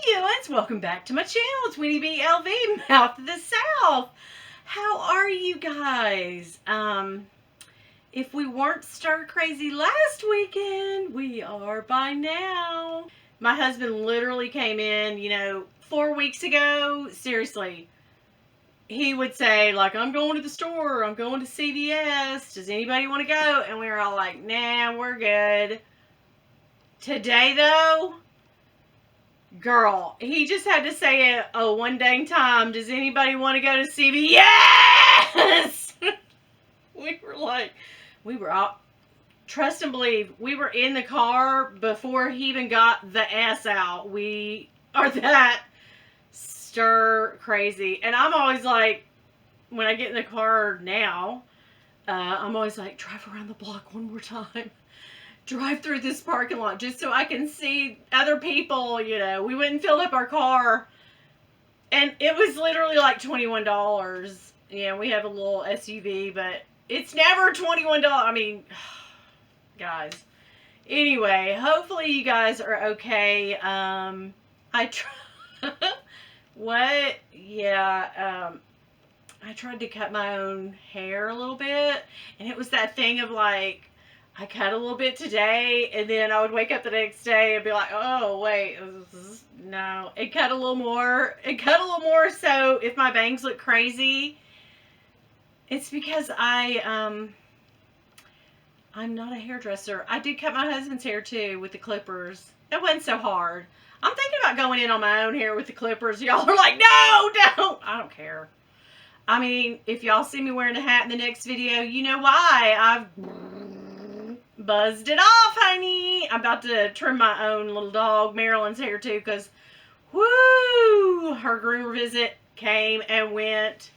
Ewans, welcome back to my channel. It's Winnie B. LV, Mouth of the South. How are you guys? If we weren't stir crazy last weekend, we are by now. My husband literally came in, 4 weeks ago. Seriously, he would say, like, I'm going to the store, I'm going to CVS, does anybody want to go? And we were all like, nah, we're good. Today, though, girl, he just had to say it one dang time. Does anybody want to go to CVS? Yes! we were all, trust and believe, we were in the car before he even got the S out. We are that stir crazy. And I'm always like, when I get in the car now, I'm always like, drive around the block one more time. Drive through this parking lot just so I can see other people. We went and filled up our car, and it was literally like $21. Yeah, we have a little SUV, but it's never $21. I mean, guys. Anyway, hopefully you guys are okay. What? Yeah. I tried to cut my own hair a little bit, and it was that thing of like, I cut a little bit today, and then I would wake up the next day and be like, oh, wait, no. It cut a little more. So if my bangs look crazy, it's because I'm not a hairdresser. I did cut my husband's hair, too, with the clippers. It wasn't so hard. I'm thinking about going in on my own hair with the clippers. Y'all are like, no, don't. I don't care. I mean, if y'all see me wearing a hat in the next video, you know why. I've buzzed it off, honey. I'm about to trim my own little dog, Marilyn's hair, too, because, woo, her groomer visit came and went.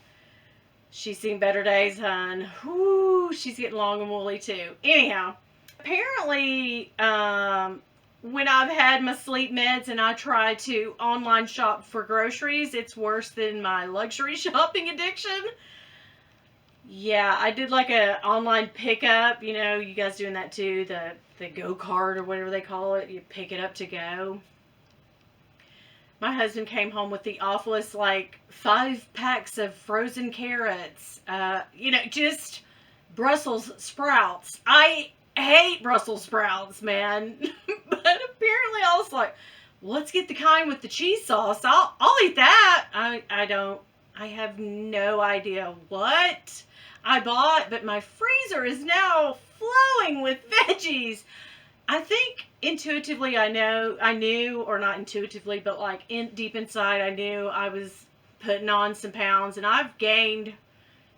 She's seen better days, hun. Woo, she's getting long and woolly, too. Anyhow, apparently, when I've had my sleep meds and I try to online shop for groceries, it's worse than my luxury shopping addiction. Yeah, I did like a online pickup. You guys doing that too, the go-kart or whatever they call it. You pick it up to go. My husband came home with the awfulest, like, 5 packs of frozen carrots. Just Brussels sprouts. I hate Brussels sprouts, man. But apparently I was like, let's get the kind with the cheese sauce. I'll eat that. I have no idea what I bought, but my freezer is now flowing with veggies. I think intuitively I knew, or not intuitively, but like deep inside I knew I was putting on some pounds, and I've gained,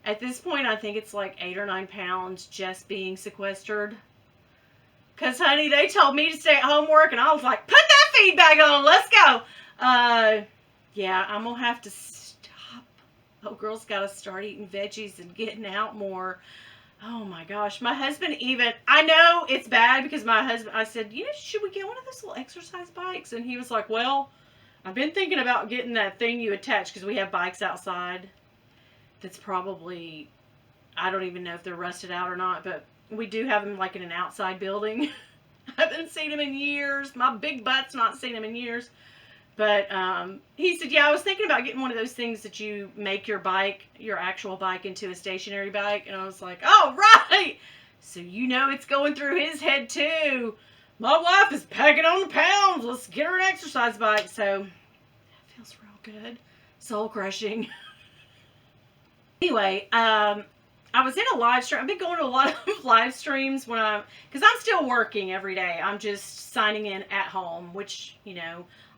at this point, I think it's like 8 or 9 pounds just being sequestered. Because, honey, they told me to stay at home work, and I was like, put that feed bag on, let's go. Yeah, I'm going to have to stop. Oh, girl's got to start eating veggies and getting out more. Oh, my gosh. My husband even, I know it's bad because I said, should we get one of those little exercise bikes? And he was like, well, I've been thinking about getting that thing you attach, because we have bikes outside that's probably, I don't even know if they're rusted out or not, but we do have them like in an outside building. I haven't seen them in years. My big butt's not seen them in years. But he said, yeah, I was thinking about getting one of those things that you make your actual bike into a stationary bike. And I was like, oh, right. So it's going through his head too. My wife is packing on the pounds. Let's get her an exercise bike. So that feels real good. Soul crushing. Anyway, I was in a live stream. I've been going to a lot of live streams because I'm still working every day. I'm just signing in at home, which,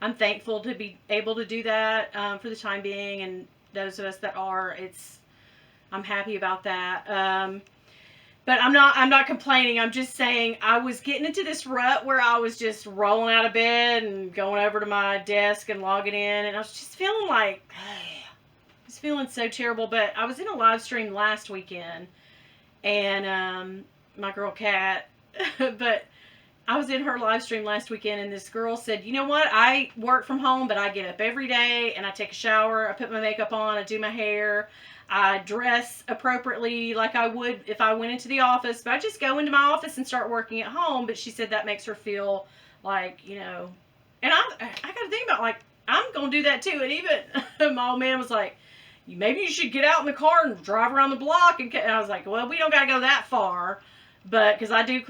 I'm thankful to be able to do that for the time being. And those of us that are, I'm happy about that. But I'm not complaining. I'm just saying I was getting into this rut where I was just rolling out of bed and going over to my desk and logging in. And I was just feeling like, feeling so terrible. But I was in a live stream last weekend, and my girl Kat, but I was in her live stream last weekend, and this girl said, you know what, I work from home, but I get up every day and I take a shower, I put my makeup on, I do my hair, I dress appropriately like I would if I went into the office, but I just go into my office and start working at home. But she said that makes her feel like, and I got to think about, like, going to do that too. And even my old man was like, maybe you should get out in the car and drive around the block. And I was like, well, we don't got to go that far. But because I do,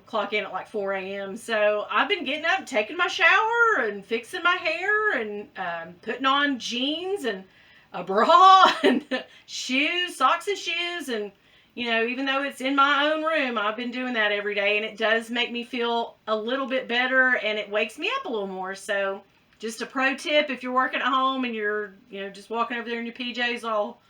clock in at like 4 a.m. So I've been getting up, taking my shower and fixing my hair and putting on jeans and a bra and shoes, socks and shoes. And, even though it's in my own room, I've been doing that every day. And it does make me feel a little bit better and it wakes me up a little more. So just a pro tip, if you're working at home and you're, just walking over there in your PJs all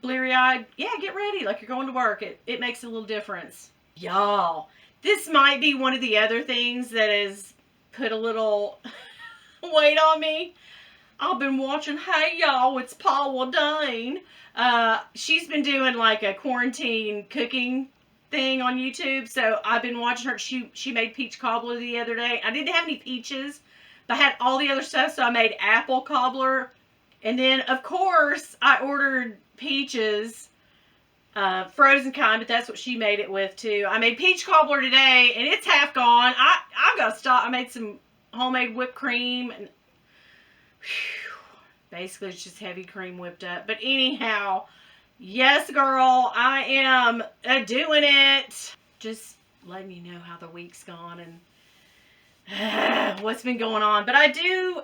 bleary-eyed, yeah, get ready like you're going to work. It makes a little difference. Y'all, this might be one of the other things that has put a little weight on me. I've been watching Hey Y'all, it's Paula Dane. She's been doing like a quarantine cooking thing on YouTube. So I've been watching her. She made peach cobbler the other day. I didn't have any peaches, but I had all the other stuff. So I made apple cobbler. And then, of course, I ordered peaches. Frozen kind, but that's what she made it with too. I made peach cobbler today and it's half gone. I've got to stop. I made some homemade whipped cream and basically it's just heavy cream whipped up. But anyhow, yes girl, I am doing it. Just letting you know how the week's gone and what's been going on. But I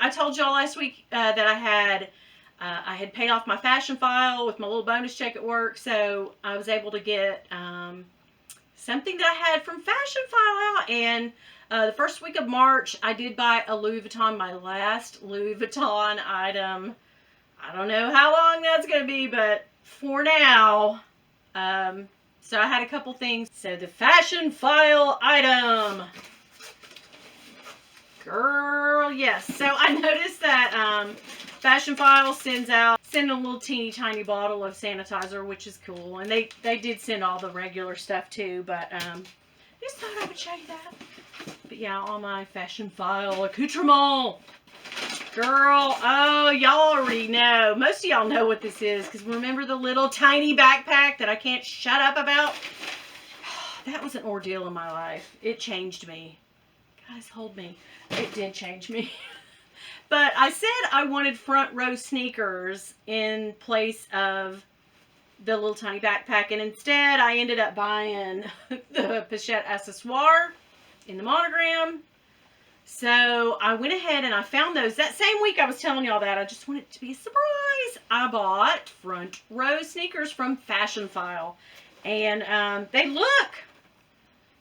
told y'all last week that I had paid off my fashion file with my little bonus check at work, so I was able to get something that I had from Fashion File out. And the first week of March, I did buy a Louis Vuitton, my last Louis Vuitton item. I don't know how long that's going to be, but for now. So I had a couple things. So the Fashion File item. Girl, yes. So I noticed that Fashion File send a little teeny tiny bottle of sanitizer, which is cool. And they did send all the regular stuff too, but just thought I would show you that. But yeah, all my Fashion File accoutrement. Girl, oh, y'all already know. Most of y'all know what this is, because remember the little tiny backpack that I can't shut up about? That was an ordeal in my life. It changed me. Guys, hold me. It did change me. But I said I wanted front row sneakers in place of the little tiny backpack. And instead, I ended up buying the pochette accessoire in the monogram. So I went ahead and I found those. That same week I was telling y'all that. I just wanted it to be a surprise. I bought front row sneakers from Fashion File. And they look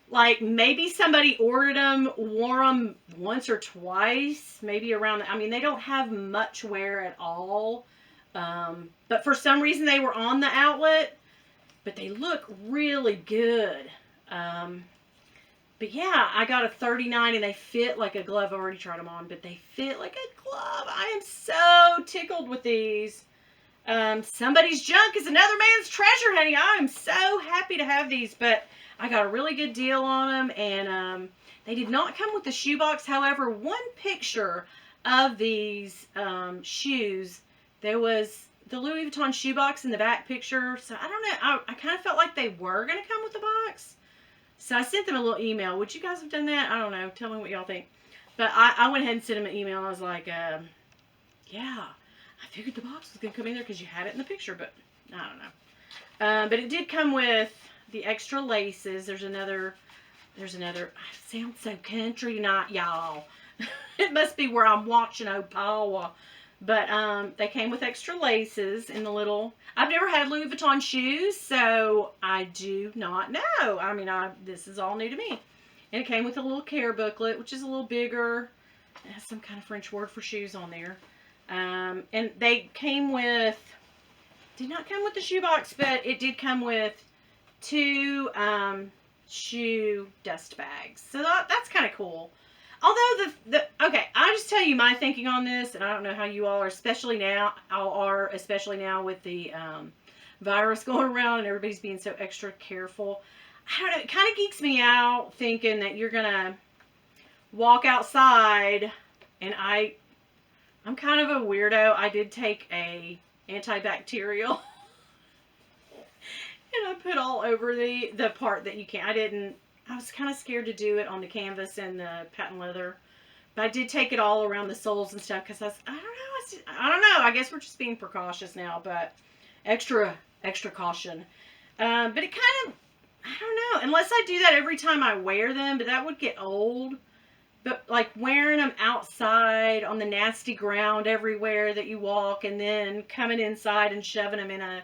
like maybe somebody ordered them, wore them once or twice, maybe around, I mean, they don't have much wear at all. But for some reason they were on the outlet, but they look really good. But yeah, I got a 39 and they fit like a glove. I already tried them on, but they fit like a glove. I am so tickled with these. Somebody's junk is another man's treasure, honey. I am so happy to have these, but I got a really good deal on them, and they did not come with the shoebox. However, one picture of these shoes, there was the Louis Vuitton shoebox in the back picture. So I don't know. I kind of felt like they were going to come with the box. So I sent them a little email. Would you guys have done that? I don't know. Tell me what y'all think. But I went ahead and sent them an email. I was like, yeah, I figured the box was going to come in there because you had it in the picture, but I don't know. But it did come with the extra laces. There's another, I sound so country tonight, y'all. It must be where I'm watching Opawa. But they came with extra laces in the little, I've never had Louis Vuitton shoes, so I do not know. I mean, this is all new to me. And it came with a little care booklet, which is a little bigger. It has some kind of French word for shoes on there. And they came with, did not come with the shoebox, but it did come with 2 shoe dust bags. So that's kind of cool. Although okay, I'll just tell you my thinking on this, and I don't know how you all are, especially now with the virus going around and everybody's being so extra careful. I don't know, it kind of geeks me out thinking that you're gonna walk outside, and I'm kind of a weirdo. I did take a antibacterial and I put all over the part that you can't. I was kind of scared to do it on the canvas and the patent leather But I did take it all around the soles and stuff because I don't know. I guess we're just being precautious now, but extra caution. But it kind of, I don't know, unless I do that every time I wear them, but that would get old. But like wearing them outside on the nasty ground everywhere that you walk, and then coming inside and shoving them in a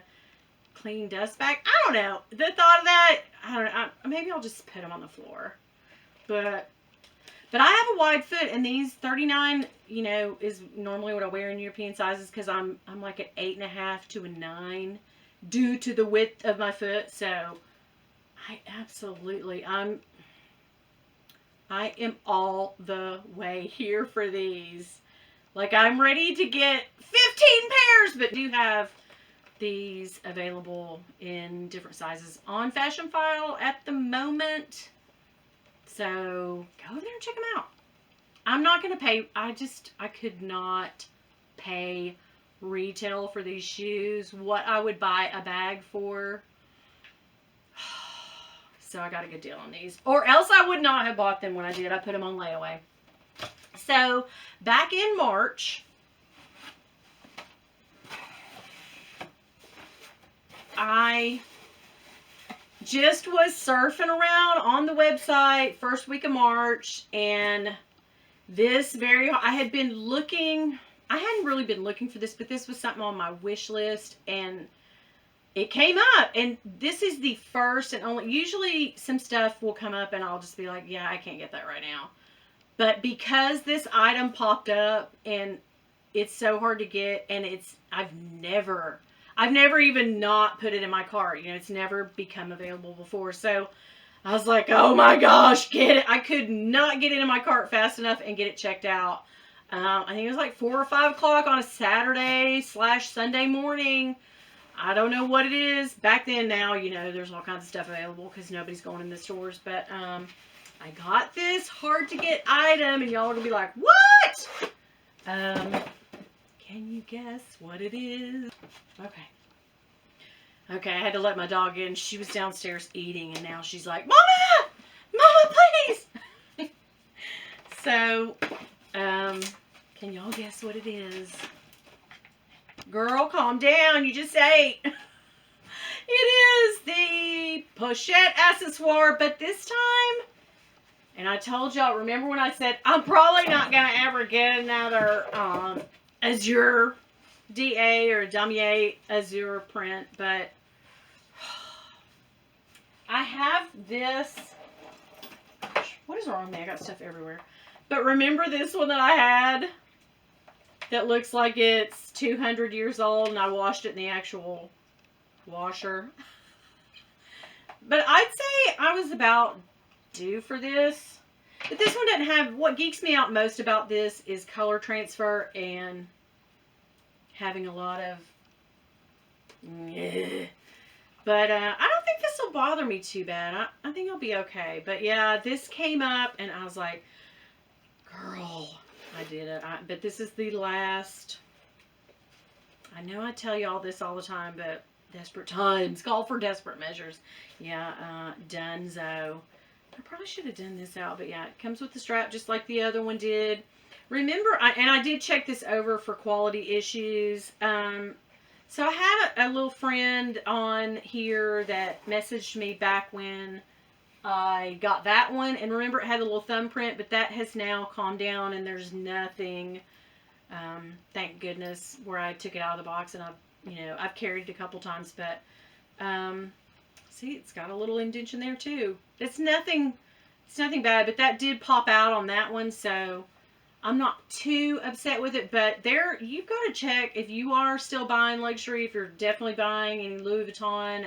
clean dust bag. I don't know. The thought of that, I don't know. Maybe I'll just put them on the floor. But I have a wide foot, and these 39, you know, is normally what I wear in European sizes because I'm like an 8.5 to a 9 due to the width of my foot. So I am all the way here for these. Like, I'm ready to get 15 pairs, but do have these available in different sizes on Fashion File at the moment. So go there and check them out. I'm not going to pay, I could not pay retail for these shoes what I would buy a bag for. So I got a good deal on these. Or else I would not have bought them when I did. I put them on layaway. So back in March, I just was surfing around on the website first week of March, and I had been looking, I hadn't really been looking for this, but this was something on my wish list, and it came up, and this is the first and only, usually some stuff will come up and I'll just be like, yeah, I can't get that right now. But because this item popped up and it's so hard to get, and I've never even not put it in my cart. You know, it's never become available before. So I was like, oh my gosh, get it. I could not get it in my cart fast enough and get it checked out. I think it was like 4 or 5 o'clock on a Saturday/Sunday morning. I don't know what it is. Back then, now, you know, there's all kinds of stuff available because nobody's going in the stores. But I got this hard to get item, and y'all are going to be like, what? Can you guess what it is? Okay, I had to let my dog in. She was downstairs eating, and now she's like, Mama! Mama, please! So, can y'all guess what it is? Girl, calm down. You just ate. It is the pochette accessoire, but this time, and I told y'all, remember when I said, I'm probably not going to ever get another Azure DA or Damier Azure print, but I have this. Gosh, what is wrong with me? I got stuff everywhere. But remember this one that I had that looks like it's 200 years old, and I washed it in the actual washer. But I'd say I was about due for this. But this one doesn't have, what geeks me out most about this is color transfer and having a lot of, but I don't think this will bother me too bad. I think I'll be okay. But yeah, this came up and I was like, girl, I did it. But this is the last, I know I tell you all this all the time, but desperate times call for desperate measures. Yeah, Dunzo. I probably should have done this out, but yeah, it comes with the strap just like the other one did. Remember, I did check this over for quality issues. So I had a little friend on here that messaged me back when I got that one. And remember, it had a little thumbprint, but that has now calmed down and there's nothing, thank goodness, where I took it out of the box. And I've carried it a couple times, but see, it's got a little indentation there too. It's nothing bad, but that did pop out on that one, so I'm not too upset with it. But you've got to check if you are still buying luxury, if you're definitely buying any Louis Vuitton,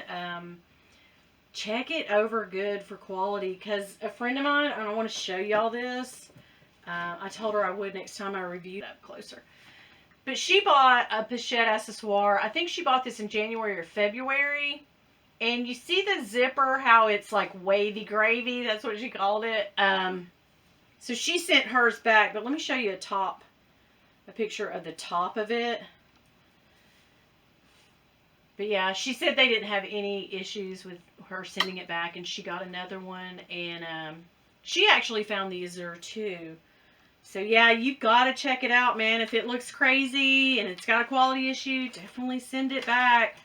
check it over good for quality. Because a friend of mine, and I want to show y'all this, I told her I would next time I reviewed it up closer. But she bought a pochette accessoire. I think she bought this in January or February. And you see the zipper, how it's like wavy gravy. That's what she called it. So she sent hers back. But let me show you a picture of the top of it. But yeah, she said they didn't have any issues with her sending it back. And she got another one. And she actually found these there too. So yeah, you gotta check it out, man. If it looks crazy and it's got a quality issue, definitely send it back.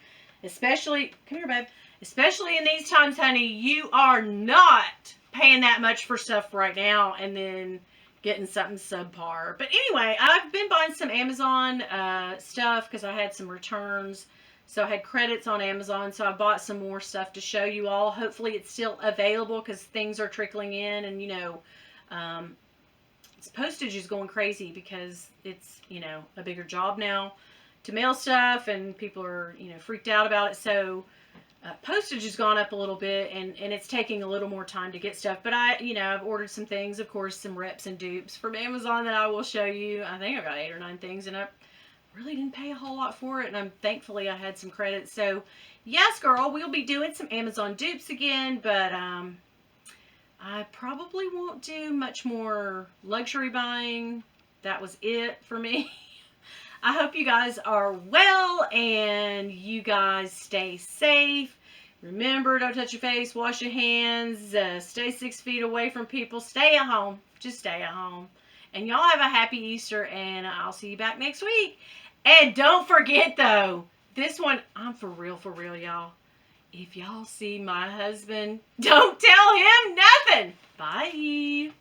Especially, come here, babe. Especially in these times, honey, you are not paying that much for stuff right now and then getting something subpar. But anyway, I've been buying some Amazon stuff because I had some returns. So I had credits on Amazon, so I bought some more stuff to show you all. Hopefully it's still available because things are trickling in, and um, postage is going crazy because it's, a bigger job now to mail stuff, and people are, freaked out about it. So postage has gone up a little bit, and it's taking a little more time to get stuff. But I've ordered some things, of course, some reps and dupes from Amazon that I will show you. I think I've got 8 or 9 things, and I really didn't pay a whole lot for it, and thankfully I had some credits. So yes, girl, we'll be doing some Amazon dupes again, but I probably won't do much more luxury buying. That was it for me. I hope you guys are well and you guys stay safe. Remember, don't touch your face, wash your hands, stay 6 feet away from people, stay at home. Just stay at home. And y'all have a happy Easter, and I'll see you back next week. And don't forget, though, this one, I'm for real, y'all. If y'all see my husband, don't tell him nothing. Bye.